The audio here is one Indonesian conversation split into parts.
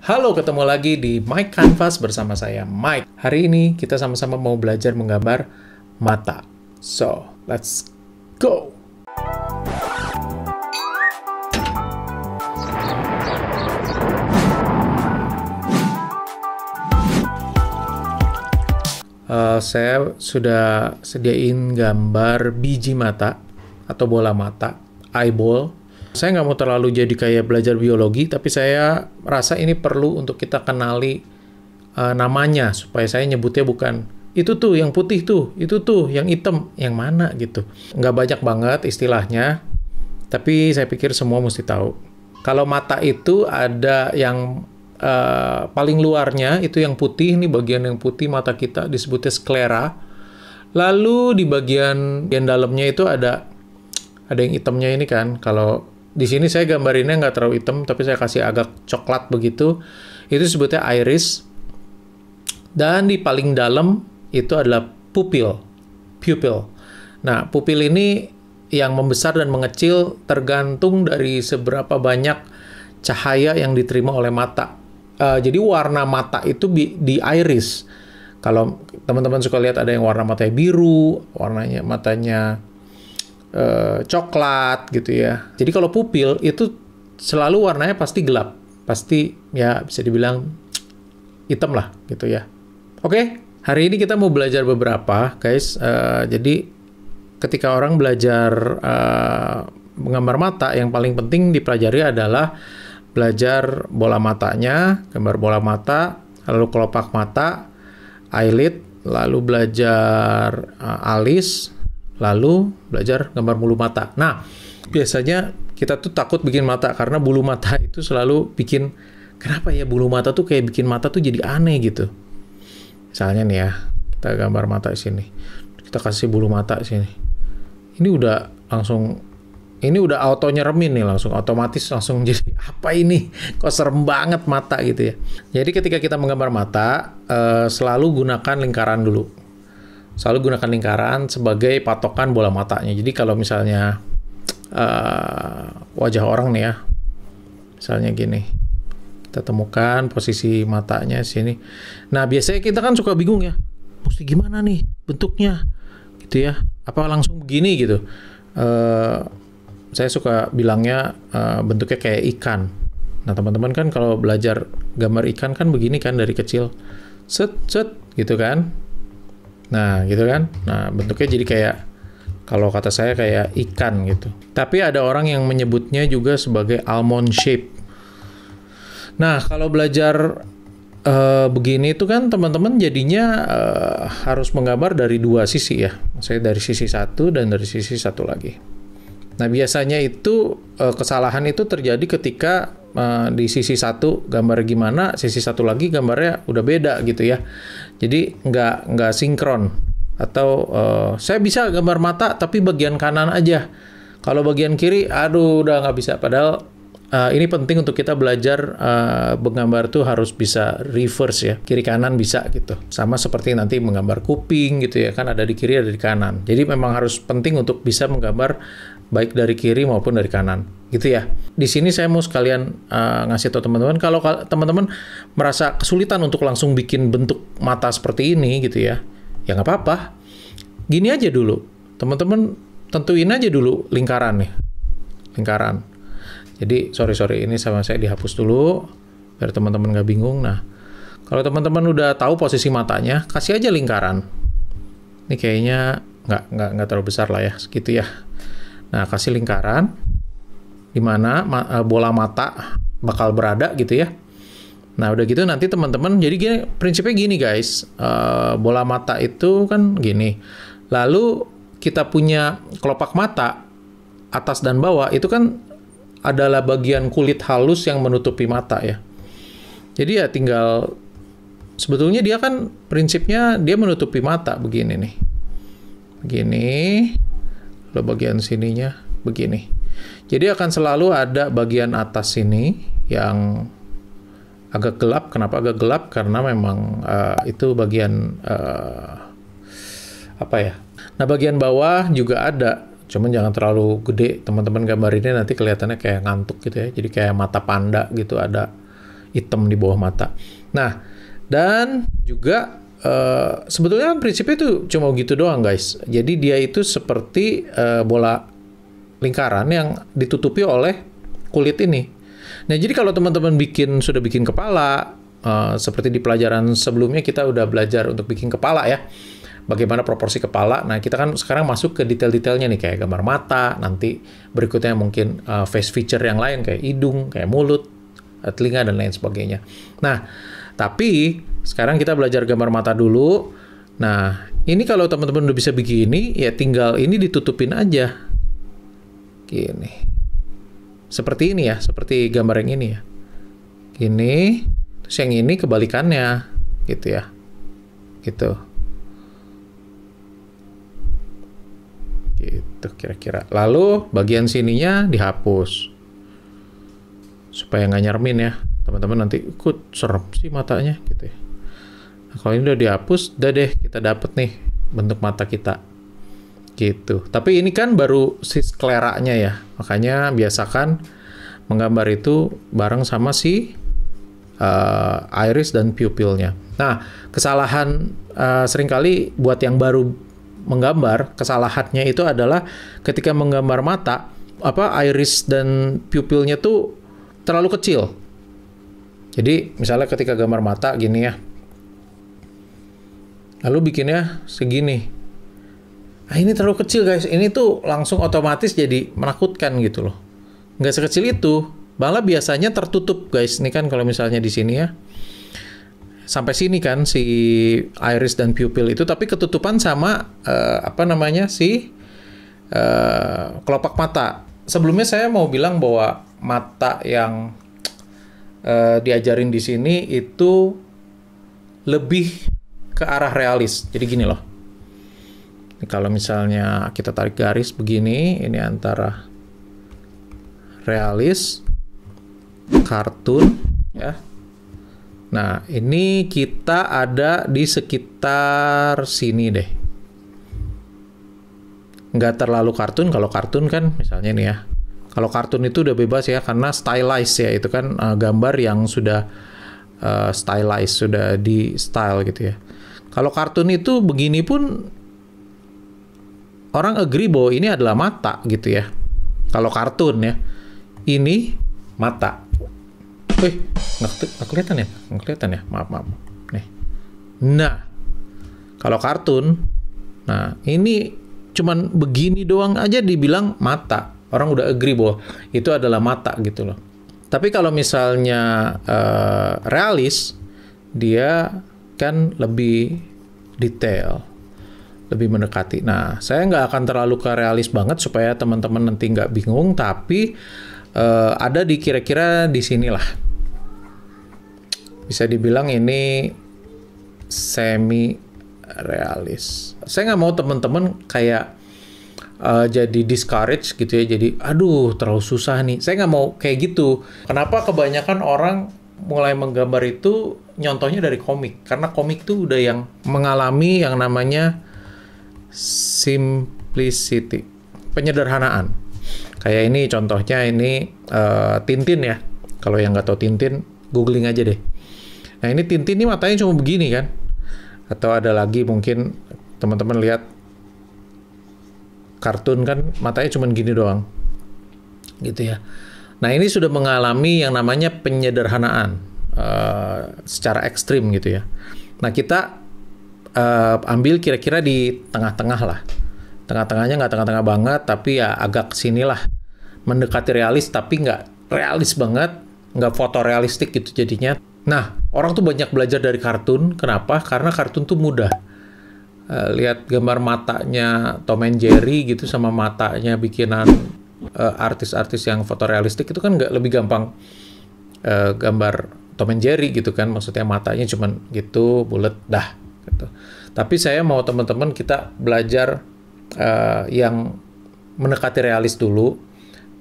Halo, ketemu lagi di Mike Canvas bersama saya, Mike. Hari ini kita sama-sama mau belajar menggambar mata. So, let's go! Saya sudah sediain gambar biji mata atau bola mata, eyeball. Saya nggak mau terlalu jadi kayak belajar biologi, tapi saya rasa ini perlu untuk kita kenali namanya, supaya saya nyebutnya bukan itu tuh yang putih tuh, itu tuh yang hitam, yang mana gitu. Nggak banyak banget istilahnya, tapi saya pikir semua mesti tahu. Kalau mata itu ada yang paling luarnya, itu yang putih, ini bagian yang putih mata kita disebutnya sklera. Lalu di bagian dalamnya itu ada yang hitamnya ini kan, kalau di sini saya gambarinnya nggak terlalu hitam, tapi saya kasih agak coklat begitu. Itu sebutnya iris. Dan di paling dalam itu adalah pupil. Nah, pupil ini yang membesar dan mengecil tergantung dari seberapa banyak cahaya yang diterima oleh mata. Jadi warna mata itu di iris. Kalau teman-teman suka lihat ada yang warna matanya biru, matanya coklat gitu ya. Jadi kalau pupil itu selalu warnanya pasti gelap, pasti ya bisa dibilang hitam lah gitu ya. Oke, hari ini kita mau belajar beberapa guys. Jadi ketika orang belajar menggambar mata, yang paling penting dipelajari adalah belajar bola matanya, gambar bola mata, lalu kelopak mata, eyelid, lalu belajar alis, lalu belajar gambar bulu mata. Nah, biasanya kita tuh takut bikin mata karena bulu mata itu selalu bikin, kenapa ya bulu mata tuh kayak bikin mata tuh jadi aneh gitu. Misalnya nih ya, kita gambar mata di sini. Kita kasih bulu mata di sini. Ini udah auto nyeremin nih, langsung otomatis langsung jadi apa ini? Kok serem banget mata gitu ya. Jadi ketika kita menggambar mata, selalu gunakan lingkaran dulu. Selalu gunakan lingkaran sebagai patokan bola matanya. Jadi kalau misalnya wajah orang nih ya, misalnya gini, kita temukan posisi matanya sini. Nah, biasanya kita kan suka bingung ya, mesti gimana nih bentuknya, gitu ya? Apa langsung begini gitu? Saya suka bilangnya bentuknya kayak ikan. Nah, teman-teman kan kalau belajar gambar ikan kan begini kan dari kecil, set gitu kan? Nah, gitu kan? Nah, bentuknya jadi kayak, kalau kata saya kayak ikan gitu. Tapi ada orang yang menyebutnya juga sebagai almond shape. Nah, kalau belajar begini itu kan teman-teman jadinya harus menggambar dari dua sisi ya. Maksudnya dari sisi satu dan dari sisi satu lagi. Nah, biasanya itu kesalahan itu terjadi ketika di sisi satu gambar gimana, sisi satu lagi gambarnya udah beda gitu ya. Jadi nggak sinkron. Atau saya bisa gambar mata tapi bagian kanan aja. Kalau bagian kiri, aduh udah nggak bisa. Padahal ini penting untuk kita belajar menggambar tuh harus bisa reverse ya. Kiri kanan bisa gitu. Sama seperti nanti menggambar kuping gitu ya. Kan ada di kiri, ada di kanan. Jadi memang harus penting untuk bisa menggambar baik dari kiri maupun dari kanan, gitu ya. Di sini saya mau sekalian ngasih tahu teman-teman, kalau teman-teman merasa kesulitan untuk langsung bikin bentuk mata seperti ini, gitu ya, ya nggak apa-apa. Gini aja dulu, teman-teman tentuin aja dulu lingkaran nih, lingkaran. Jadi sorry ini sama saya dihapus dulu, biar teman-teman nggak bingung. Nah, kalau teman-teman udah tahu posisi matanya, kasih aja lingkaran. Ini kayaknya nggak terlalu besar lah ya, segitu ya. Nah, kasih lingkaran di mana bola mata bakal berada gitu ya. Nah, udah gitu nanti teman-teman, jadi gini, prinsipnya gini guys, bola mata itu kan gini. Lalu kita punya kelopak mata, atas dan bawah, itu kan adalah bagian kulit halus yang menutupi mata ya. Jadi ya tinggal, sebetulnya dia kan prinsipnya dia menutupi mata begini nih. Begini. Lalu bagian sininya begini. Jadi akan selalu ada bagian atas sini yang agak gelap. Kenapa agak gelap? Karena memang itu bagian apa ya? Nah, bagian bawah juga ada. Cuman jangan terlalu gede. Teman-teman gambar ini nanti kelihatannya kayak ngantuk gitu ya. Jadi kayak mata panda gitu ada hitam di bawah mata. Nah, dan juga sebetulnya prinsipnya itu cuma gitu doang guys. Jadi dia itu seperti bola lingkaran yang ditutupi oleh kulit ini. Nah, jadi kalau teman-teman sudah bikin kepala, seperti di pelajaran sebelumnya kita udah belajar untuk bikin kepala ya, bagaimana proporsi kepala. Nah, kita kan sekarang masuk ke detail-detailnya nih, kayak gambar mata, nanti berikutnya mungkin face feature yang lain, kayak hidung, kayak mulut, telinga, dan lain sebagainya. Nah, tapi sekarang kita belajar gambar mata dulu. Nah, ini kalau teman-teman udah bisa begini, ya tinggal ini ditutupin aja. Gini. Seperti ini ya, seperti gambar yang ini ya. Gini, terus yang ini kebalikannya, gitu ya. Gitu. Gitu kira-kira. Lalu bagian sininya dihapus. Supaya nggak nyermin ya. Teman-teman nanti ikut serem sih matanya gitu ya. Nah, kalau ini udah dihapus, udah deh kita dapet nih bentuk mata kita gitu. Tapi ini kan baru si skleranya ya, makanya biasakan menggambar itu bareng sama si iris dan pupilnya. Nah, kesalahan seringkali buat yang baru menggambar, kesalahannya itu adalah ketika menggambar mata, iris dan pupilnya tuh terlalu kecil. Jadi misalnya ketika gambar mata gini ya, lalu bikinnya segini. Nah, ini terlalu kecil guys, ini tuh langsung otomatis jadi menakutkan gitu loh. Nggak sekecil itu, malah biasanya tertutup guys. Ini kan kalau misalnya di sini ya, sampai sini kan si iris dan pupil itu, tapi ketutupan sama kelopak mata. Sebelumnya saya mau bilang bahwa mata yang diajarin di sini itu lebih ke arah realis. Jadi gini loh. Ini kalau misalnya kita tarik garis begini, ini antara realis, kartun, ya. Nah, ini kita ada di sekitar sini deh. Nggak terlalu kartun. Kalau kartun kan misalnya nih ya. Kalau kartun itu udah bebas ya, karena stylized ya. Itu kan gambar yang sudah stylized, sudah di style gitu ya. Kalau kartun itu begini pun orang agree bahwa ini adalah mata gitu ya. Kalau kartun ya, ini mata. Nggak kelihatan ya? Nggak kelihatan ya? Maaf. Nih. Nah, kalau kartun, nah ini cuman begini doang aja dibilang mata. Orang udah agree bahwa itu adalah mata gitu loh. Tapi kalau misalnya realis, dia kan lebih detail, lebih mendekati. Nah, saya nggak akan terlalu ke realis banget supaya teman-teman nanti nggak bingung, tapi ada di kira-kira di sinilah. Bisa dibilang ini semi realis. Saya nggak mau teman-teman kayak jadi discourage gitu ya, jadi aduh terlalu susah nih. Saya nggak mau kayak gitu. Kenapa kebanyakan orang mulai menggambar itu nyontohnya dari komik? Karena komik tuh udah yang mengalami yang namanya simplicity, penyederhanaan. Kayak ini contohnya ini Tintin ya. Kalau yang nggak tahu Tintin, googling aja deh. Nah ini Tintin ini matanya cuma begini kan. Atau ada lagi mungkin teman-teman lihat kartun kan matanya cuma gini doang. Gitu ya. Nah ini sudah mengalami yang namanya penyederhanaan secara ekstrim gitu ya. Nah kita ambil kira-kira di tengah-tengah lah. Tengah-tengahnya nggak tengah-tengah banget, tapi ya agak sinilah. Mendekati realis, tapi nggak realis banget. Nggak fotorealistik gitu jadinya. Nah, orang tuh banyak belajar dari kartun. Kenapa? Karena kartun tuh mudah. Lihat gambar matanya Tom and Jerry gitu sama matanya bikinan artis-artis yang fotorealistik itu kan nggak lebih gampang gambar Tom and Jerry gitu kan. Maksudnya matanya cuman gitu, bulat, dah. Gitu. Tapi saya mau teman-teman kita belajar yang mendekati realis dulu.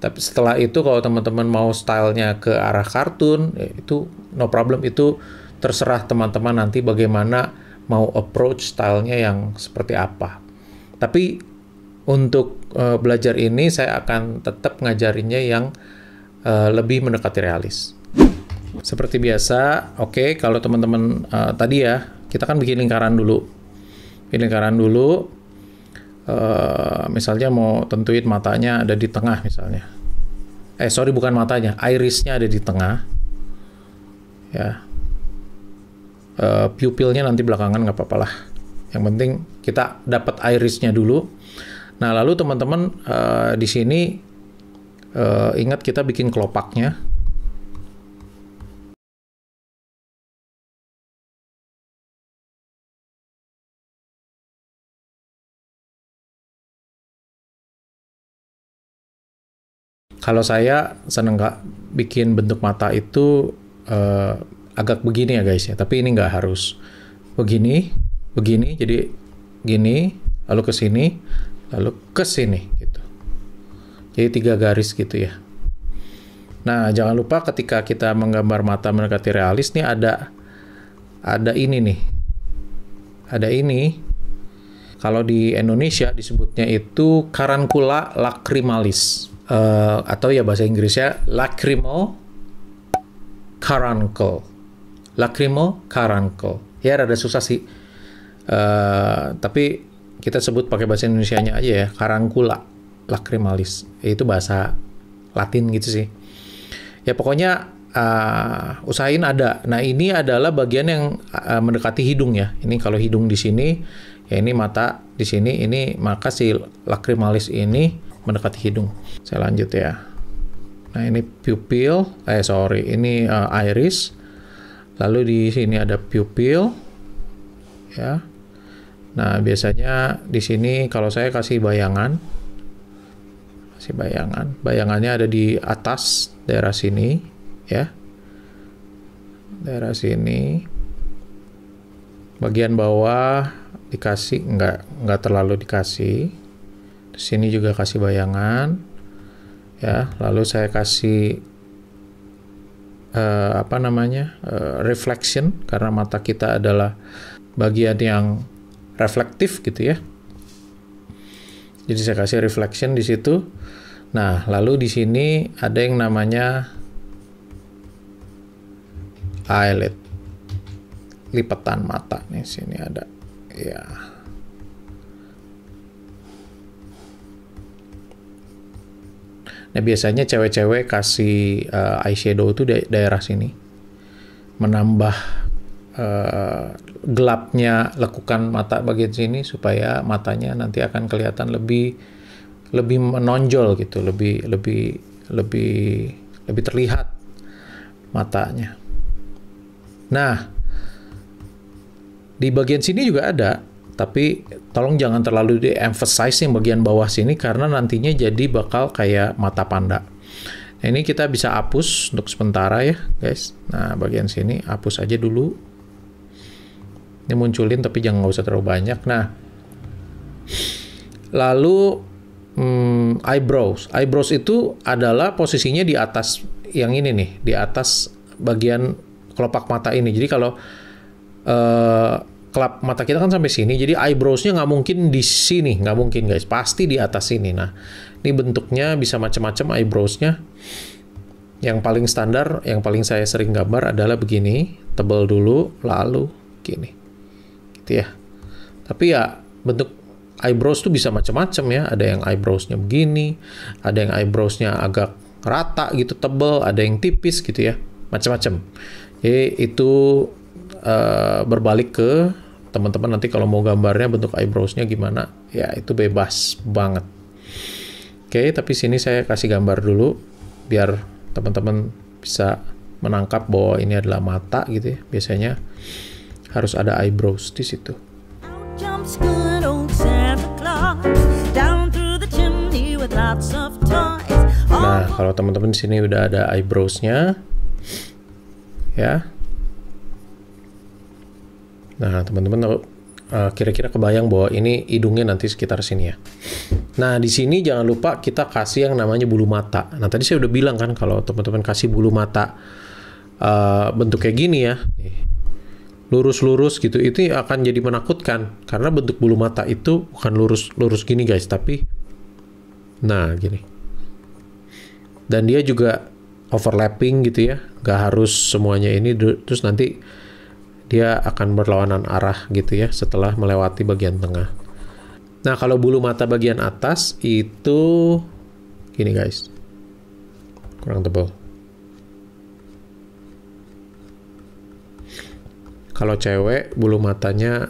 Tapi setelah itu kalau teman-teman mau stylenya ke arah kartun, ya itu no problem, itu terserah teman-teman nanti bagaimana mau approach stylenya yang seperti apa. Tapi untuk belajar ini saya akan tetap ngajarinnya yang lebih mendekati realis. Seperti biasa, oke, kalau teman-teman tadi ya, kita kan bikin lingkaran dulu. Bikin lingkaran dulu, misalnya mau tentuin matanya ada di tengah misalnya. Sorry, bukan matanya, irisnya ada di tengah. Ya, pupilnya nanti belakangan nggak apa-apa lah. Yang penting kita dapat irisnya dulu. Nah, lalu teman-teman di sini ingat kita bikin kelopaknya. Kalau saya seneng nggak bikin bentuk mata itu agak begini ya guys ya, tapi ini nggak harus begini, jadi gini, lalu ke sini, lalu ke sini gitu. Jadi 3 garis gitu ya. Nah, jangan lupa ketika kita menggambar mata mendekati realis nih ada ini nih. Ada ini. Kalau di Indonesia disebutnya itu carancula lacrimalis. Atau ya bahasa Inggrisnya lacrimal caruncle. Lacrimal caruncle. Ya rada susah sih. Tapi kita sebut pakai bahasa Indonesianya aja ya, carancula lacrimalis. Itu bahasa Latin gitu sih. Ya pokoknya usahain ada. Nah, ini adalah bagian yang mendekati hidung ya. Ini kalau hidung di sini, ya ini mata di sini, ini maka si lacrimalis ini mendekati hidung. Saya lanjut ya. Nah, ini pupil, ini iris. Lalu di sini ada pupil. Ya. Nah, biasanya di sini kalau saya kasih bayangan. Kasih bayangan. Bayangannya ada di atas daerah sini, ya. Daerah sini. Bagian bawah dikasih enggak terlalu dikasih. Di sini juga kasih bayangan, ya. Lalu saya kasih reflection karena mata kita adalah bagian yang reflektif gitu ya. Jadi saya kasih reflection di situ. Nah, lalu di sini ada yang namanya eyelid, lipatan mata nih, sini ada, ya. Nah, biasanya cewek-cewek kasih eyeshadow itu daerah sini, menambah gelapnya lekukan mata bagian sini supaya matanya nanti akan kelihatan lebih menonjol gitu, lebih terlihat matanya. Nah, di bagian sini juga ada, tapi tolong jangan terlalu di-emphasize yang bagian bawah sini karena nantinya jadi bakal kayak mata panda. Nah, ini kita bisa hapus untuk sementara ya, guys. Nah, bagian sini hapus aja dulu. Ini munculin tapi jangan nggak usah terlalu banyak. Nah, lalu eyebrows. Eyebrows itu adalah posisinya di atas yang ini nih, di atas bagian kelopak mata ini. Jadi kalau kelap mata kita kan sampai sini, jadi eyebrows-nya nggak mungkin di sini, nggak mungkin guys, pasti di atas sini. Nah, ini bentuknya bisa macam-macam eyebrows-nya. Yang paling standar, yang paling saya sering gambar adalah begini, tebal dulu, lalu gini, gitu ya. Tapi ya bentuk eyebrows tuh bisa macam-macam ya. Ada yang eyebrows-nya begini, ada yang eyebrows-nya agak rata gitu, tebal, ada yang tipis gitu ya, macam-macam. Jadi itu berbalik ke teman-teman nanti kalau mau gambarnya bentuk eyebrows-nya gimana, ya itu bebas banget. Oke, tapi sini saya kasih gambar dulu biar teman-teman bisa menangkap bahwa ini adalah mata gitu ya. Biasanya harus ada eyebrows di situ. Nah, kalau teman-teman di sini udah ada eyebrows-nya, ya. Nah, teman-teman kira-kira kebayang bahwa ini hidungnya nanti sekitar sini ya. Nah, di sini jangan lupa kita kasih yang namanya bulu mata. Nah, tadi saya udah bilang kan kalau teman-teman kasih bulu mata bentuk kayak gini ya, lurus-lurus gitu, itu akan jadi menakutkan karena bentuk bulu mata itu bukan lurus-lurus gini guys, tapi nah gini. Dan dia juga overlapping gitu ya, nggak harus semuanya ini, terus nanti dia akan berlawanan arah gitu ya setelah melewati bagian tengah. Nah, kalau bulu mata bagian atas itu gini guys, kurang tebal. Kalau cewek bulu matanya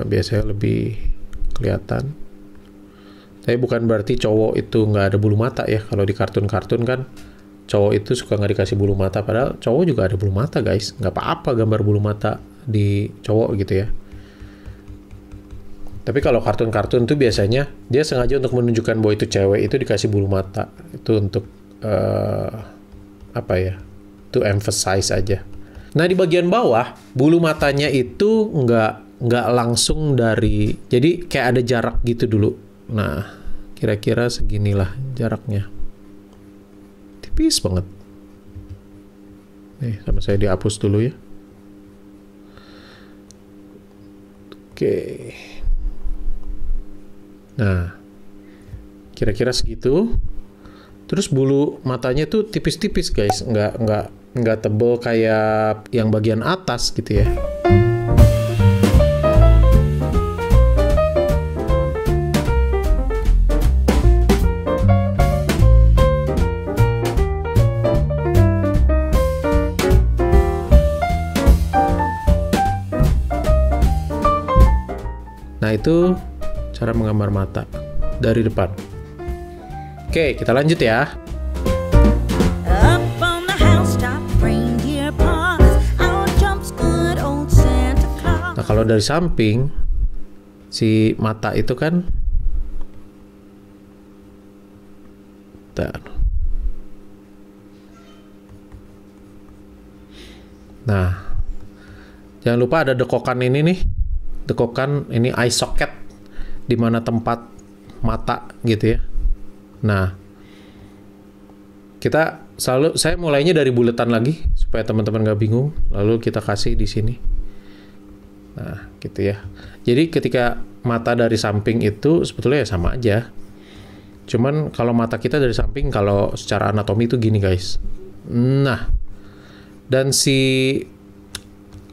biasanya lebih kelihatan. Tapi bukan berarti cowok itu nggak ada bulu mata ya. Kalau di kartun-kartun kan cowok itu suka nggak dikasih bulu mata, padahal cowok juga ada bulu mata guys. Nggak apa-apa gambar bulu mata di cowok gitu ya. Tapi kalau kartun-kartun tuh biasanya dia sengaja untuk menunjukkan bahwa itu cewek itu dikasih bulu mata. Itu untuk apa ya? To emphasize aja. Nah, di bagian bawah bulu matanya itu nggak langsung dari, jadi kayak ada jarak gitu dulu. Nah, kira-kira seginilah jaraknya, tipis banget. Nih, sama saya dihapus dulu ya. Oke. Nah, kira-kira segitu. Terus bulu matanya tuh tipis-tipis guys, nggak tebel kayak yang bagian atas gitu ya. Nah, itu cara menggambar mata dari depan. Oke, kita lanjut ya. Nah, kalau dari samping, si mata itu kan nah, jangan lupa ada dekokan ini nih. Dekokan ini eye socket, di mana tempat mata gitu ya. Nah, saya mulainya dari buletan lagi supaya teman-teman nggak bingung. Lalu kita kasih di sini. Nah, gitu ya. Jadi ketika mata dari samping itu sebetulnya ya sama aja. Cuman kalau mata kita dari samping, kalau secara anatomi itu gini guys. Nah, dan si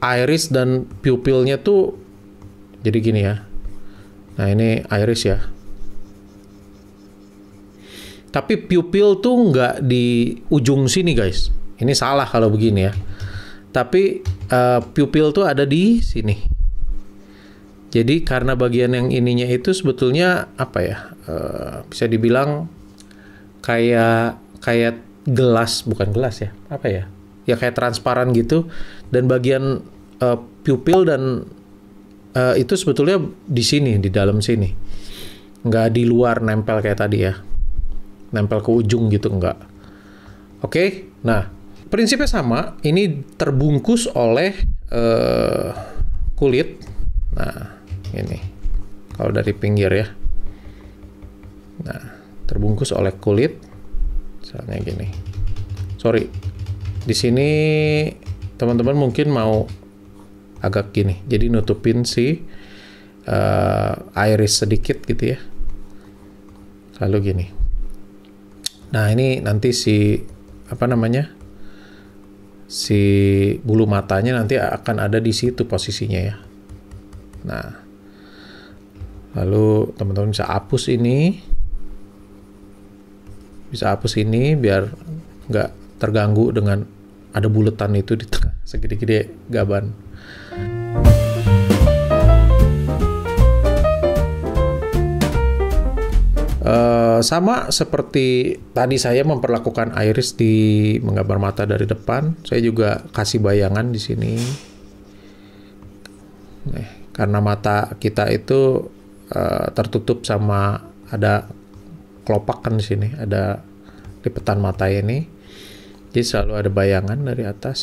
iris dan pupilnya tuh jadi gini ya. Nah, ini iris ya. Tapi pupil tuh nggak di ujung sini guys. Ini salah kalau begini ya. Tapi pupil tuh ada di sini. Jadi karena bagian yang ininya itu sebetulnya apa ya? Bisa dibilang kayak gelas, bukan gelas ya? Apa ya? Ya kayak transparan gitu. Dan bagian pupil dan itu sebetulnya di sini, di dalam sini. Nggak di luar nempel kayak tadi ya. Nempel ke ujung gitu, enggak. Oke, nah prinsipnya sama. Ini terbungkus oleh kulit. Nah, ini kalau dari pinggir ya. Nah, terbungkus oleh kulit. Misalnya gini. Sorry, di sini teman-teman mungkin mau agak gini. Jadi nutupin si iris sedikit gitu ya. Lalu gini. Nah, ini nanti si bulu matanya nanti akan ada di situ posisinya ya. Nah, lalu teman-teman bisa hapus ini. Bisa hapus ini biar nggak terganggu dengan ada buletan itu di tengah segede-gede gaban. Sama seperti tadi saya memperlakukan iris di menggambar mata dari depan, saya juga kasih bayangan di sini. Karena mata kita itu tertutup sama ada kelopak kan di sini, ada lipetan mata ini. Jadi selalu ada bayangan dari atas.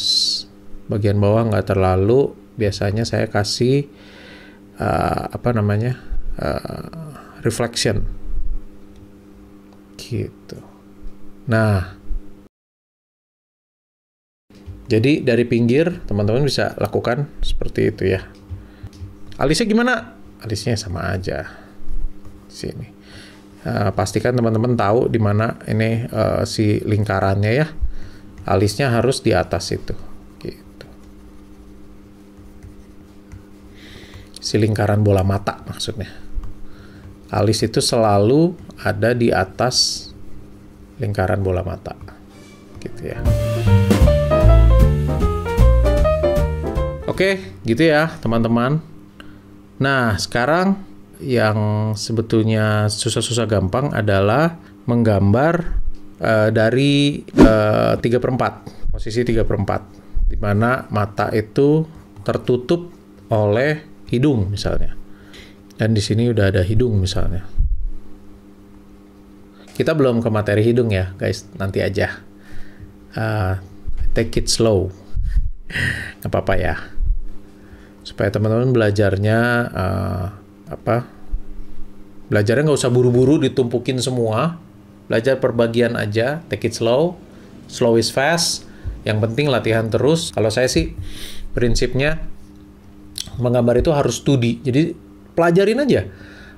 Bagian bawah nggak terlalu. Biasanya saya kasih reflection. Gitu. Nah, jadi dari pinggir teman-teman bisa lakukan seperti itu ya. Alisnya gimana? Alisnya sama aja. Sini. Pastikan teman-teman tahu di mana ini si lingkarannya ya. alisnya harus di atas itu. Gitu. Si lingkaran bola mata maksudnya. Alis itu selalu ada di atas lingkaran bola mata. Gitu ya. Oke, gitu ya teman-teman. Nah, sekarang yang sebetulnya susah-susah gampang adalah menggambar dari 3/4, posisi 3/4, di mana mata itu tertutup oleh hidung misalnya. Dan di sini udah ada hidung misalnya. Kita belum ke materi hidung ya, guys. Nanti aja. Take it slow. Nggak apa-apa ya. Supaya teman-teman belajarnya belajarnya nggak usah buru-buru ditumpukin semua, belajar per bagian aja, take it slow is fast, yang penting latihan terus. Kalau saya sih prinsipnya menggambar itu harus studi, jadi pelajarin aja.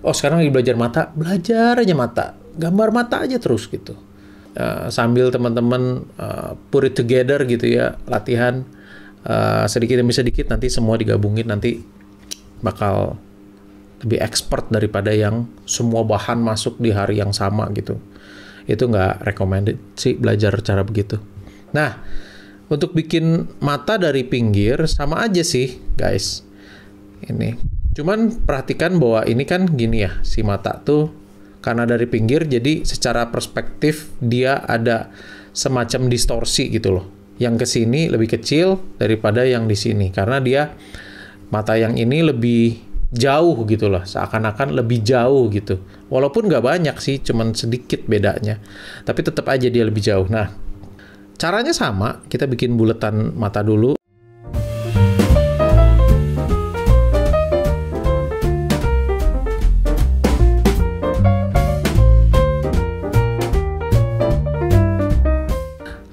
Oh sekarang lagi belajar mata, belajar aja mata, gambar mata aja terus gitu, sambil teman-teman put it together gitu ya, latihan sedikit demi sedikit, nanti semua digabungin, nanti bakal lebih expert daripada yang semua bahan masuk di hari yang sama gitu. Itu nggak recommended sih belajar cara begitu. Nah, untuk bikin mata dari pinggir sama aja sih guys. Ini cuman perhatikan bahwa ini kan gini ya, si mata tuh karena dari pinggir, jadi secara perspektif dia ada semacam distorsi gitu loh. Yang ke sini lebih kecil daripada yang di sini, karena dia mata yang ini lebih jauh gitu lah, seakan-akan lebih jauh gitu. Walaupun nggak banyak sih, cuman sedikit bedanya, tapi tetap aja dia lebih jauh. Nah, caranya sama, kita bikin buletan mata dulu.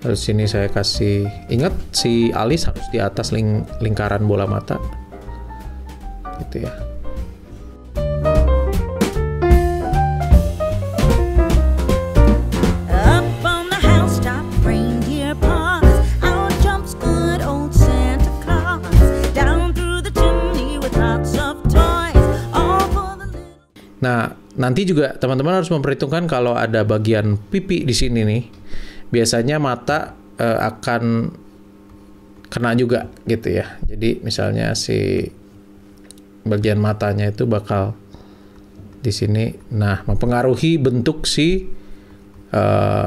Terus sini saya kasih, ingat si alis harus di atas lingkaran bola mata. Gitu ya. Nah, nanti juga teman-teman harus memperhitungkan kalau ada bagian pipi di sini nih. Biasanya mata akan kena juga gitu ya. Jadi misalnya si bagian matanya itu bakal di sini. Nah, mempengaruhi bentuk si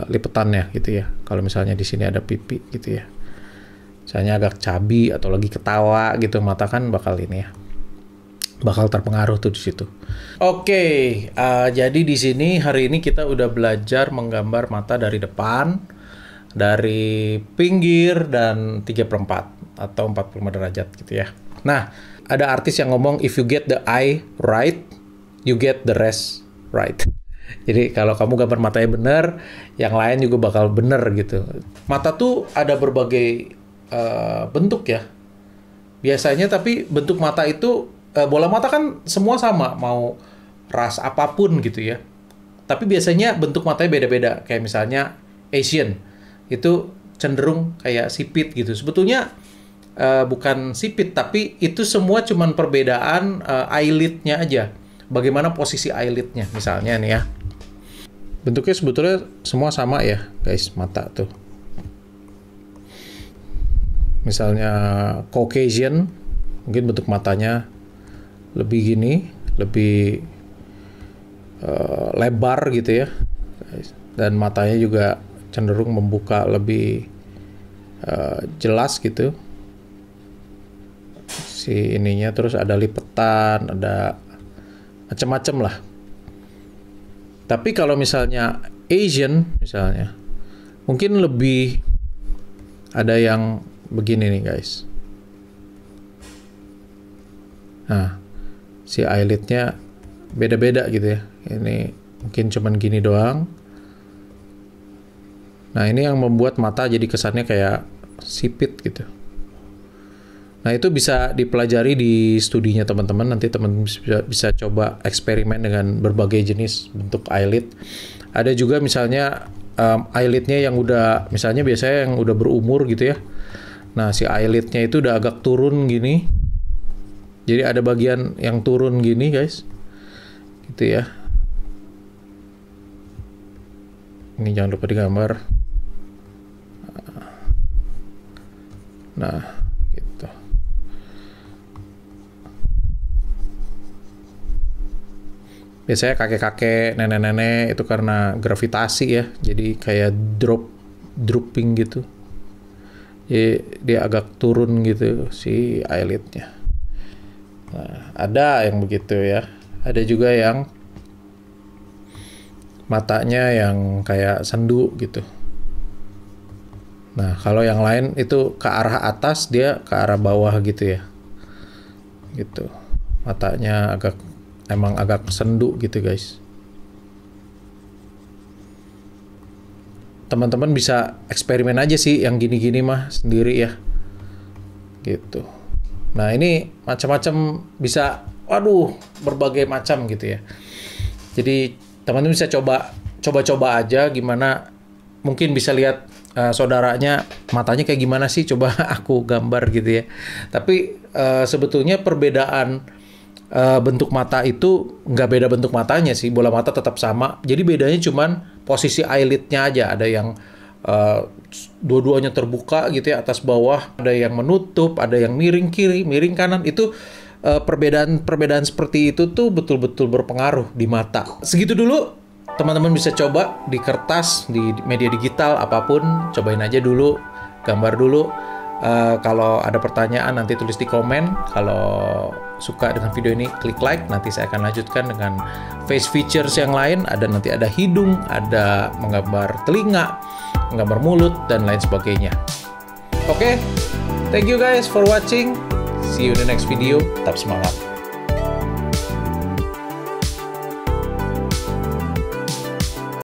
lipetannya gitu ya. Kalau misalnya di sini ada pipi gitu ya. Misalnya agak cabi atau lagi ketawa gitu, mata kan bakal ini ya. Bakal terpengaruh tuh di situ. Oke, jadi di sini hari ini kita udah belajar menggambar mata dari depan, dari pinggir, dan 3/4 atau 45 derajat gitu ya. Nah, ada artis yang ngomong, if you get the eye right, you get the rest right. Jadi kalau kamu gambar matanya bener, yang lain juga bakal bener gitu. Mata tuh ada berbagai bentuk ya. Biasanya tapi bentuk mata itu, bola mata kan semua sama, mau ras apapun gitu ya. Tapi biasanya bentuk matanya beda-beda. Kayak misalnya Asian, itu cenderung kayak sipit gitu. Sebetulnya bukan sipit, tapi itu semua cuman perbedaan eyelid-nya aja. Bagaimana posisi eyelid-nya misalnya nih ya. Bentuknya sebetulnya semua sama ya guys, mata tuh. Misalnya Caucasian, mungkin bentuk matanya lebih gini, lebih lebar gitu ya. Dan matanya juga cenderung membuka lebih jelas gitu. Si ininya, terus ada lipetan, ada macam-macam lah. Tapi kalau misalnya Asian misalnya, mungkin lebih ada yang begini nih guys. Nah, si eyelid-nya beda-beda gitu ya. Ini mungkin cuman gini doang. Nah, ini yang membuat mata jadi kesannya kayak sipit gitu. Nah, itu bisa dipelajari di studinya teman-teman. Nanti teman-teman bisa coba eksperimen dengan berbagai jenis bentuk eyelid. Ada juga misalnya eyelidnya yang udah, misalnya biasanya yang udah berumur gitu ya. Nah, si eyelidnya itu udah agak turun gini. Jadi ada bagian yang turun gini, guys. Gitu ya. Ini jangan lupa digambar. Nah, gitu. Biasanya kakek-kakek, nenek-nenek itu karena gravitasi ya. Jadi kayak drooping gitu. Jadi dia agak turun gitu si eyelidnya. Nah, ada yang begitu ya. Ada juga yang matanya yang kayak sendu gitu. Nah, kalau yang lain itu ke arah atas, dia ke arah bawah gitu ya. Gitu. Matanya emang agak sendu gitu, guys. Teman-teman bisa eksperimen aja sih yang gini-gini mah sendiri ya. Gitu. Nah, ini macam-macam bisa, berbagai macam gitu ya. Jadi, teman-teman bisa coba aja gimana, mungkin bisa lihat saudaranya matanya kayak gimana sih, coba aku gambar gitu ya. Tapi sebetulnya perbedaan bentuk mata itu nggak beda bentuk matanya sih, bola mata tetap sama. Jadi bedanya cuman posisi eyelidnya aja, ada yang dua-duanya terbuka gitu ya, atas bawah, ada yang menutup, ada yang miring kiri, miring kanan. Itu perbedaan seperti itu tuh betul-betul berpengaruh di mata. Segitu dulu, teman-teman bisa coba di kertas, di media digital, apapun, cobain aja dulu, gambar dulu. Kalau ada pertanyaan nanti tulis di komen. Kalau suka dengan video ini, klik like. Nanti saya akan lanjutkan dengan face features yang lain. Nanti ada hidung, ada menggambar telinga, menggambar mulut, dan lain sebagainya. Oke, thank you guys for watching. See you in the next video. Tetap semangat.